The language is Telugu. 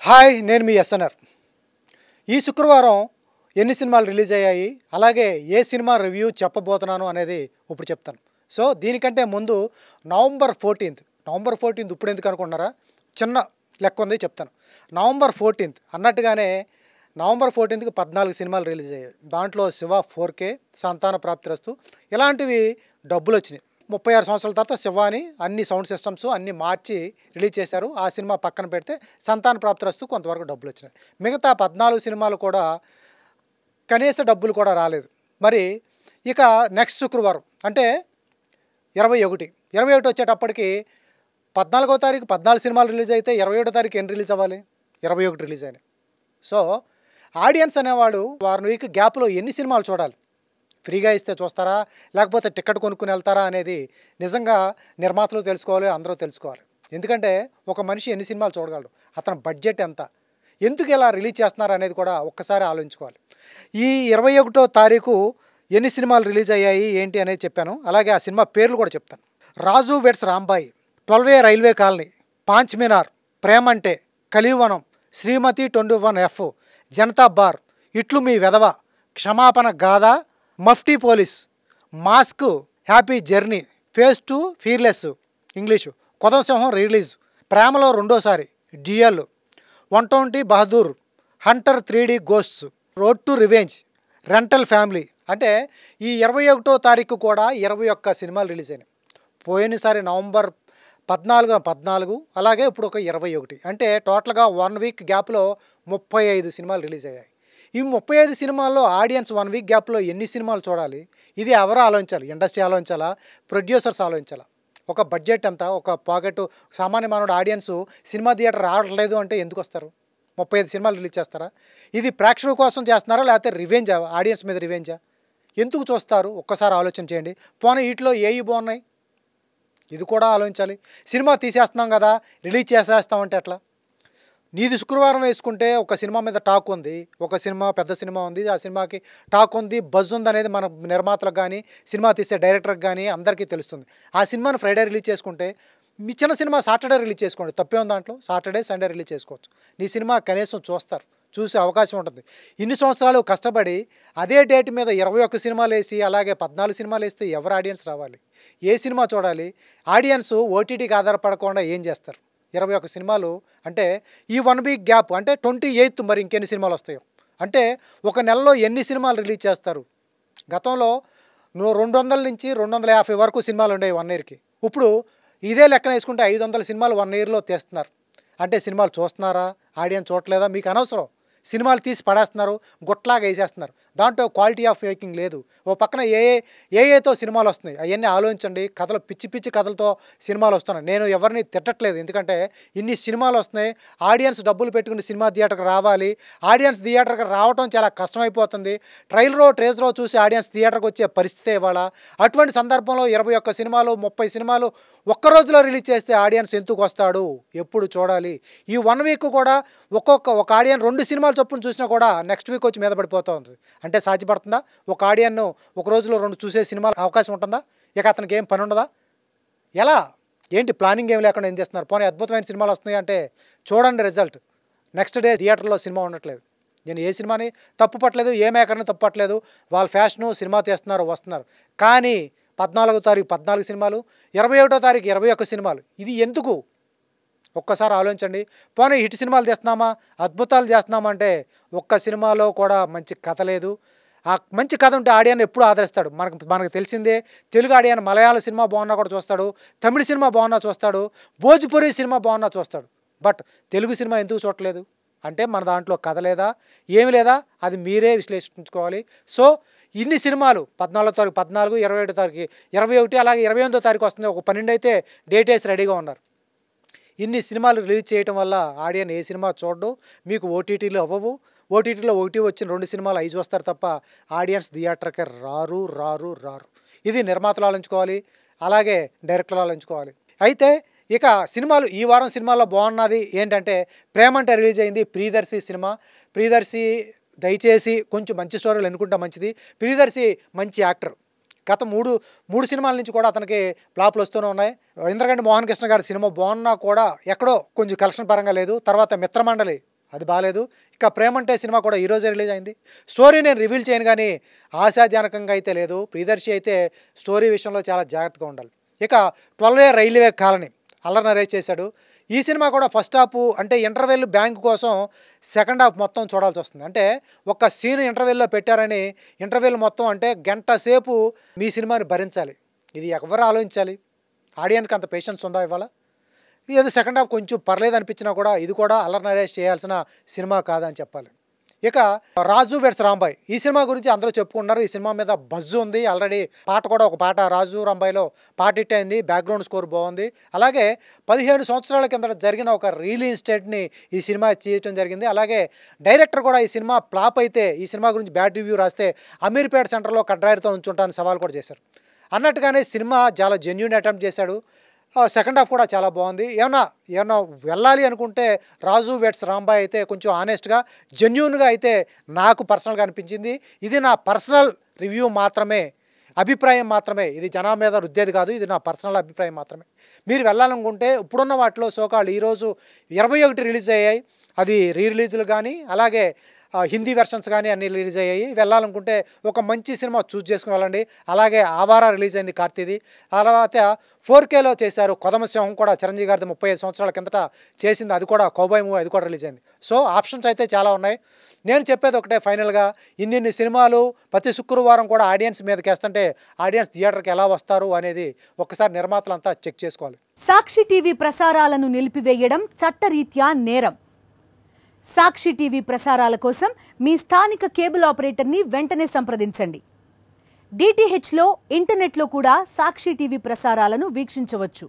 హాయ్, నేను మీ ఎస్ఎన్ఆర్. ఈ శుక్రవారం ఎన్ని సినిమాలు రిలీజ్ అయ్యాయి, అలాగే ఏ సినిమా రివ్యూ చెప్పబోతున్నాను అనేది ఇప్పుడు చెప్తాను. సో దీనికంటే ముందు నవంబర్ 14 ఇప్పుడు ఎందుకు అనుకుంటున్నారా? చిన్న లెక్క ఉంది, చెప్తాను. నవంబర్ 14 అన్నట్టుగానే నవంబర్ 14కి 14 సినిమాలు రిలీజ్ అయ్యాయి. దాంట్లో శివ 4K, సంతాన ప్రాప్తిరస్తు ఇలాంటివి డబ్బులు వచ్చినాయి. 36 సంవత్సరాల తర్వాత శివ అని అన్ని సౌండ్ సిస్టమ్స్ అన్నీ మార్చి రిలీజ్ చేశారు. ఆ సినిమా పక్కన పెడితే సంతాన ప్రాప్తిరస్తు కొంతవరకు డబ్బులు వచ్చినాయి. మిగతా 14 సినిమాలు కూడా కనీస డబ్బులు కూడా రాలేదు. మరి ఇక నెక్స్ట్ శుక్రవారం అంటే 21 వచ్చేటప్పటికి 14వ తారీఖు 14 సినిమాలు రిలీజ్ అయితే 21వ తారీఖు ఎన్ని రిలీజ్ అవ్వాలి? 21 రిలీజ్ అయినాయి. సో ఆడియన్స్ అనేవాడు వారం వీక్ గ్యాప్లో ఎన్ని సినిమాలు చూడాలి? ఫ్రీగా ఇస్తే చూస్తారా, లేకపోతే టికెట్ కొనుక్కుని వెళ్తారా అనేది నిజంగా నిర్మాతలు తెలుసుకోవాలి, అందరూ తెలుసుకోవాలి. ఎందుకంటే ఒక మనిషి ఎన్ని సినిమాలు చూడగలడు, అతని బడ్జెట్ ఎంత, ఎందుకు ఇలా రిలీజ్ చేస్తున్నారు అనేది కూడా ఒక్కసారి ఆలోచించుకోవాలి. ఈ 21వ తారీఖు ఎన్ని సినిమాలు రిలీజ్ అయ్యాయి ఏంటి అనేది చెప్పాను. అలాగే ఆ సినిమా పేర్లు కూడా చెప్తాను. Raju weds Rambai, 12A railway colony, Paanch Minar, Premante, Kalivanam, శ్రీమతి 21F, జనతా బార్, ఇట్లు మీ వెధవ, క్షమాపణ గాథ, Mufti police, mask, happy journey, face 2 fearless English, Kodavasimham release, ప్రేమలో రెండోసారి, D L, 120 Bahadur, hunter 3D ghosts, road to revenge, rental family. అంటే ఈ 21వ తారీఖు కూడా 21 సినిమాలు రిలీజ్ అయినాయి. పోయినసారి నవంబర్ 14 అలాగే ఇప్పుడు ఒక 21, అంటే టోటల్గా 1 వీక్ గ్యాప్లో 35 సినిమాలు రిలీజ్ అయ్యాయి. ఈ 35 సినిమాల్లో ఆడియన్స్ 1 వీక్ గ్యాప్లో ఎన్ని సినిమాలు చూడాలి? ఇది ఎవరు ఆలోచించాలి? ఇండస్ట్రీ ఆలోచించాలా, ప్రొడ్యూసర్స్ ఆలోచించాలా? ఒక బడ్జెట్ ఎంత, ఒక పాకెట్ సామాన్య మానవుడు ఆడియన్స్ సినిమా థియేటర్ రావట్లేదు అంటే ఎందుకు వస్తారు? 35 సినిమాలు రిలీజ్ చేస్తారా? ఇది ప్రేక్షకుల కోసం చేస్తున్నారా, లేకపోతే రివెంజా, ఆడియన్స్ మీద రివెంజా? ఎందుకు చూస్తారు? ఒక్కసారి ఆలోచన చేయండి. పోనీ వీటిలో ఏవి బాగున్నాయి ఇది కూడా ఆలోచించాలి. సినిమా తీసేస్తున్నాం కదా, రిలీజ్ చేసేస్తామంటే ఎట్లా? నీది శుక్రవారం వేసుకుంటే ఒక సినిమా మీద టాక్ ఉంది, ఒక సినిమా పెద్ద సినిమా ఉంది, ఆ సినిమాకి టాక్ ఉంది, బజ్ ఉంది అనేది మన నిర్మాతలకు కానీ సినిమా తీసే డైరెక్టర్కి కానీ అందరికీ తెలుస్తుంది. ఆ సినిమాని ఫ్రైడే రిలీజ్ చేసుకుంటే మీ చిన్న సినిమా సాటర్డే రిలీజ్ చేసుకోండి, తప్పే ఉంది దాంట్లో. సాటర్డే సండే రిలీజ్ చేసుకోవచ్చు. నీ సినిమా కనీసం చూస్తారు, చూసే అవకాశం ఉంటుంది. ఇన్ని సంవత్సరాలు కష్టపడి అదే డేట్ మీద 21 సినిమాలు వేసి అలాగే 14 సినిమాలు వేస్తే ఎవరు ఆడియన్స్ రావాలి? ఏ సినిమా చూడాలి? ఆడియన్స్ ఓటీటీకి ఆధారపడకుండా ఏం చేస్తారు? 21 సినిమాలు అంటే ఈ 1 వీక్ గ్యాప్ అంటే 28 మరి ఇంకెన్ని సినిమాలు వస్తాయో? అంటే ఒక నెలలో ఎన్ని సినిమాలు రిలీజ్ చేస్తారు? గతంలో 200 నుంచి 250 వరకు సినిమాలు ఉండేవి 1 ఇయర్కి. ఇప్పుడు ఇదే లెక్కన వేసుకుంటే 500 సినిమాలు 1 ఇయర్లో తీస్తున్నారు. అంటే సినిమాలు చూస్తున్నారా, ఆడియన్స్ చూడలేదా మీకు అనవసరం. సినిమాలు తీసి పడేస్తున్నారు, గుట్లాగా వేసేస్తున్నారు. దాంట్లో క్వాలిటీ ఆఫ్ మేకింగ్ లేదు. ఓ పక్కన ఏతో సినిమాలు వస్తున్నాయి, అవన్నీ ఆలోచించండి. కథలు పిచ్చి కథలతో సినిమాలు వస్తున్నాయి. నేను ఎవరిని తిట్టట్లేదు, ఎందుకంటే ఇన్ని సినిమాలు వస్తున్నాయి. ఆడియన్స్ డబ్బులు పెట్టుకుని సినిమా థియేటర్కి రావాలి. ఆడియన్స్ థియేటర్కి రావడం చాలా కష్టమైపోతుంది. ట్రేజరో చూసి ఆడియన్స్ థియేటర్కి వచ్చే పరిస్థితి ఇవాళ. అటువంటి సందర్భంలో 21 సినిమాలు 30 సినిమాలు ఒక్క రోజులో రిలీజ్ చేస్తే ఆడియన్స్ ఎందుకు వస్తాడు? ఎప్పుడు చూడాలి? ఈ 1 వీక్ కూడా ఒక ఆడియన్ 2 సినిమాలు చొప్పున చూసినా కూడా నెక్స్ట్ వీక్ వచ్చి మీద పడిపోతూ ఉంటుంది. అంటే సాధ్యపడుతుందా? ఒక ఆడియన్ను ఒక రోజులో 2 చూసే సినిమాలు అవకాశం ఉంటుందా? ఇక అతనికి ఏం పని ఉండదా? ఎలా ఏంటి ప్లానింగ్ ఏం లేకుండా ఏం చేస్తున్నారు? పోనీ అద్భుతమైన సినిమాలు వస్తున్నాయి అంటే చూడండి రిజల్ట్. నెక్స్ట్ డే థియేటర్లో సినిమా ఉండట్లేదు. నేను ఏ సినిమాని తప్పు పట్టలేదు, ఏ మేకర్ని తప్పు పట్టలేదు. వాళ్ళ ఫ్యాషను సినిమా తీస్తున్నారు, వస్తున్నారు. కానీ 14వ తారీఖు 14 సినిమాలు, 21వ తారీఖు 21 సినిమాలు, ఇది ఎందుకు? ఒక్కసారి ఆలోచించండి. పోనీ హిట్ సినిమాలు తీస్తున్నామా, అద్భుతాలు చేస్తున్నామా అంటే ఒక్క సినిమాలో కూడా మంచి కథ లేదు. ఆ మంచి కథ ఉంటే ఆడియన్ ఎప్పుడు ఆదరిస్తాడు. మనకు తెలిసిందే, తెలుగు ఆడియన్ మలయాళ సినిమా బాగున్నా కూడా చూస్తాడు, తమిళ సినిమా బాగున్నా చూస్తాడు, భోజ్పురి సినిమా బాగున్నా చూస్తాడు. బట్ తెలుగు సినిమా ఎందుకు చూడలేదు అంటే మన దాంట్లో కథ లేదా, ఏమి లేదా, అది మీరే విశ్లేషించుకోవాలి. సో ఇన్ని సినిమాలు 14వ తారీఖు 14, 21వ తారీఖు 21, అలాగే 28వ తారీఖు వస్తుంది. ఒక 12 అయితే డేట్ వేసి రెడీగా ఉన్నారు. ఇన్ని సినిమాలు రిలీజ్ చేయడం వల్ల ఆడియన్ ఏ సినిమా చూడడు, మీకు ఓటీటీలు అవ్వవు. ఓటీటీలో ఒకటి వచ్చిన 2 సినిమాలు 5 వస్తారు తప్ప ఆడియన్స్ థియేటర్కి రారు. ఇది నిర్మాతలు ఆలోచించుకోవాలి, అలాగే డైరెక్టర్లు ఆలోచించుకోవాలి. అయితే ఇక సినిమాలు ఈ వారం సినిమాల్లో బాగున్నది ఏంటంటే ప్రేమంటే రిలీజ్ అయింది. ప్రియదర్శి సినిమా. ప్రియదర్శి దయచేసి కొంచెం మంచి స్టోరీలు ఎన్నుకుంటా మంచిది. ప్రియదర్శి మంచి యాక్టర్. గత మూడు సినిమాల నుంచి కూడా అతనికి ఫ్లాప్లు వస్తూనే ఉన్నాయి. ఇంద్రగంటి మోహన్ కృష్ణ గారి సినిమా బాగున్నా కూడా ఎక్కడో కొంచెం కలెక్షన్ పరంగా లేదు. తర్వాత మిత్రమండలి అది బాగాలేదు. ఇక ప్రేమంటే సినిమా కూడా ఈరోజే రిలీజ్ అయింది. స్టోరీ నేను రివీల్ చేయను కానీ ఆశాజనకంగా అయితే లేదు. ప్రియదర్శి అయితే స్టోరీ విషయంలో చాలా జాగ్రత్తగా ఉండాలి. ఇక 12A railway colony Allari Naresh చేశాడు. ఈ సినిమా కూడా ఫస్ట్ హాఫ్ అంటే ఇంటర్వెల్ బ్యాంక్ కోసం సెకండ్ హాఫ్ మొత్తం చూడాల్సి వస్తుంది. అంటే ఒక సీన్ ఇంటర్వెల్లో పెట్టారని ఇంటర్వెల్ మొత్తం అంటే గంట సేపు మీ సినిమాని భరించాలి. ఇది ఎవరు ఆలోచించాలి? ఆడియన్స్కి అంత పేషెన్స్ ఉందా ఇవాళ? ఏదో సెకండ్ హాఫ్ కొంచెం పర్లేదు అనిపించినా కూడా ఇది కూడా అల్లరి నరేష్ చేయాల్సిన సినిమా కాదని చెప్పాలి. ఇక రాజు వెడ్స్ రాంబాయ్ ఈ సినిమా గురించి అందరూ చెప్పుకుంటున్నారు. ఈ సినిమా మీద బజ్ ఉంది. ఆల్రెడీ పాట కూడా ఒక పాట రాజు రాంబాయ్లో పాట హిట్ అయింది. బ్యాక్గ్రౌండ్ స్కోర్ బాగుంది. అలాగే 15 సంవత్సరాల కింద జరిగిన ఒక రియల్ ఇన్సిడెంట్ని ఈ సినిమా చేయడం జరిగింది. అలాగే డైరెక్టర్ కూడా ఈ సినిమా ఫ్లాప్ అయితే ఈ సినిమా గురించి బ్యాడ్ రివ్యూ రాస్తే అమీర్పేట సెంటర్లో కడ్రాయర్తో ఉంచుంటానని సవాల్ కూడా చేశారు. అన్నట్టుగానే సినిమా చాలా జెన్యూన్ అటెంప్ట్ చేశాడు. సెకండ్ హాఫ్ కూడా చాలా బాగుంది. ఏమన్నా వెళ్ళాలి అనుకుంటే రాజు వెడ్స్ రాంబాయ్ అయితే కొంచెం ఆనెస్ట్గా జెన్యూన్గా అయితే నాకు పర్సనల్గా అనిపించింది. ఇది నా పర్సనల్ రివ్యూ మాత్రమే, అభిప్రాయం మాత్రమే. ఇది జనం మీద రుద్దేది కాదు. ఇది నా పర్సనల్ అభిప్రాయం మాత్రమే. మీరు వెళ్ళాలనుకుంటే ఇప్పుడున్న వాటిలో సోకాళ్ళు ఈరోజు 21 రిలీజ్ అయ్యాయి. అది రిలీజులు కానీ అలాగే హిందీ వెర్షన్స్ కానీ అన్నీ రిలీజ్ అయ్యాయి. వెళ్ళాలనుకుంటే ఒక మంచి సినిమా చూస్ చేసుకుని వెళ్ళండి. అలాగే ఆవారా రిలీజ్ అయింది కార్తీది. తర్వాత 4Kలో చేశారు కొదమసింహం కూడా చిరంజీవి గారిది 35 సంవత్సరాల కిందట చేసింది. అది కూడా కౌబాయ్ మూవీ, అది కూడా రిలీజ్ అయింది. సో ఆప్షన్స్ అయితే చాలా ఉన్నాయి. నేను చెప్పేది ఒకటే ఫైనల్గా, ఇన్ని సినిమాలు ప్రతి శుక్రవారం కూడా ఆడియన్స్ మీదకి వేస్తుంటే ఆడియన్స్ థియేటర్కి ఎలా వస్తారు అనేది ఒక్కసారి నిర్మాతలంతా చెక్ చేసుకోవాలి. సాక్షి టీవీ ప్రసారాలను నిలిపివేయడం చట్టరీత్యా నేరం. సాక్షి టీవీ ప్రసారాల కోసం మీ స్థానిక కేబుల్ ఆపరేటర్ని వెంటనే సంప్రదించండి. DTHలో ఇంటర్నెట్లో కూడా సాక్షి టీవీ ప్రసారాలను వీక్షించవచ్చు.